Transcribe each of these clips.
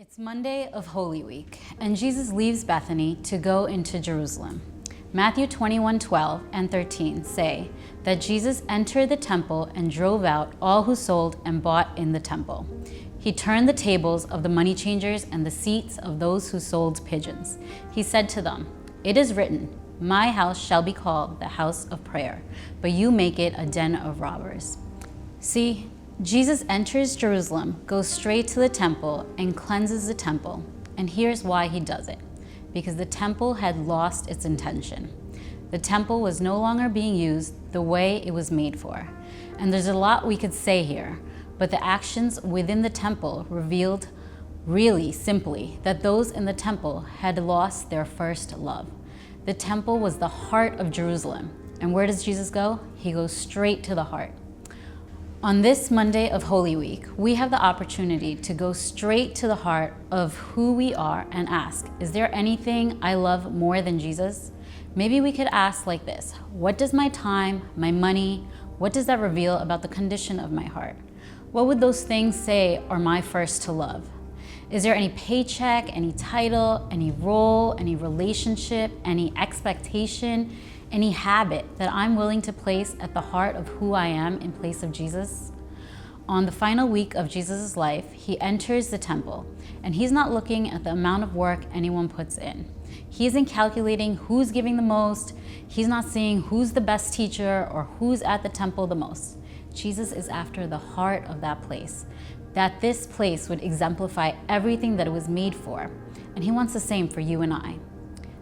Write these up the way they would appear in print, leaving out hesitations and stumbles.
It's Monday of Holy Week, and Jesus leaves Bethany to go into Jerusalem. Matthew 21:12 and 13 say that Jesus entered the temple and drove out all who sold and bought in the temple. He turned the tables of the money changers and the seats of those who sold pigeons. He said to them, "It is written, 'My house shall be called the house of prayer,' but you make it a den of robbers." See, Jesus enters Jerusalem, goes straight to the temple, and cleanses the temple. And here's why he does it. Because the temple had lost its intention. The temple was no longer being used the way it was made for. And there's a lot we could say here, but the actions within the temple revealed really simply that those in the temple had lost their first love. The temple was the heart of Jerusalem. And where does Jesus go? He goes straight to the heart. On this Monday of Holy Week, we have the opportunity to go straight to the heart of who we are and ask, is there anything I love more than Jesus? Maybe we could ask like this: what does my time, my money, what does that reveal about the condition of my heart? What would those things say are my first to love? Is there any paycheck, any title, any role, any relationship, any expectation, any habit that I'm willing to place at the heart of who I am in place of Jesus? On the final week of Jesus' life, he enters the temple, and he's not looking at the amount of work anyone puts in. He isn't calculating who's giving the most. He's not seeing who's the best teacher or who's at the temple the most. Jesus is after the heart of that place, that this place would exemplify everything that it was made for. And he wants the same for you and I.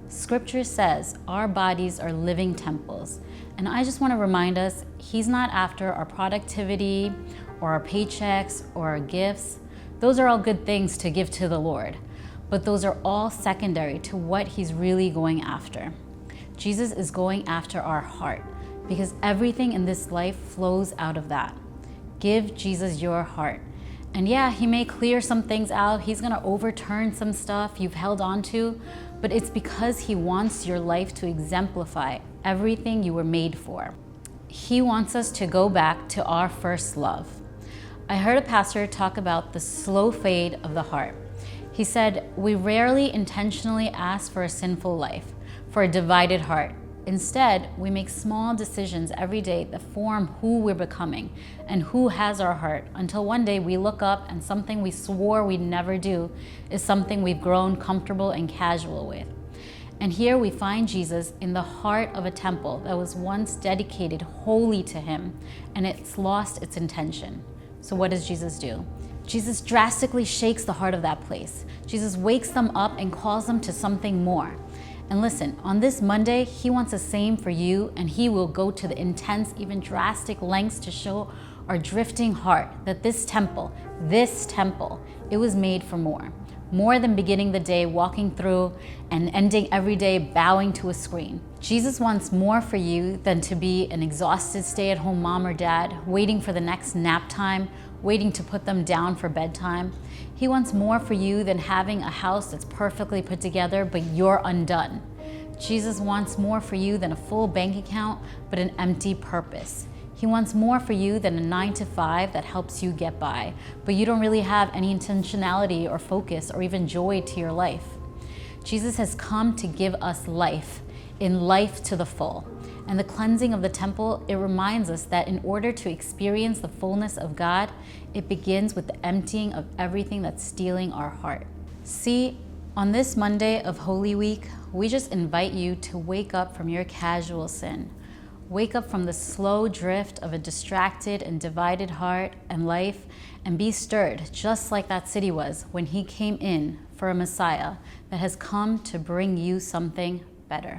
Scripture says our bodies are living temples. And I just want to remind us, he's not after our productivity or our paychecks or our gifts. Those are all good things to give to the Lord, but those are all secondary to what he's really going after. Jesus is going after our heart because everything in this life flows out of that. Give Jesus your heart. And yeah, he may clear some things out. He's going to overturn some stuff you've held on to, but it's because he wants your life to exemplify everything you were made for. He wants us to go back to our first love. I heard a pastor talk about the slow fade of the heart. He said, we rarely intentionally ask for a sinful life, for a divided heart. Instead, we make small decisions every day that form who we're becoming and who has our heart, until one day we look up and something we swore we'd never do is something we've grown comfortable and casual with. And here we find Jesus in the heart of a temple that was once dedicated wholly to him, and it's lost its intention. So what does Jesus do? Jesus drastically shakes the heart of that place. Jesus wakes them up and calls them to something more. And listen, on this Monday, he wants the same for you, and he will go to the intense, even drastic lengths to show our drifting heart that this temple, it was made for more. More than beginning the day walking through and ending every day bowing to a screen. Jesus wants more for you than to be an exhausted stay-at-home mom or dad, waiting for the next nap time, waiting to put them down for bedtime. He wants more for you than having a house that's perfectly put together, but you're undone. Jesus wants more for you than a full bank account, but an empty purpose. He wants more for you than a 9-to-5 that helps you get by, but you don't really have any intentionality or focus or even joy to your life. Jesus has come to give us life, in life to the full. And the cleansing of the temple, it reminds us that in order to experience the fullness of God, it begins with the emptying of everything that's stealing our heart. See, on this Monday of Holy Week, we just invite you to wake up from your casual sin. Wake up from the slow drift of a distracted and divided heart and life, and be stirred just like that city was when he came in for a Messiah that has come to bring you something better.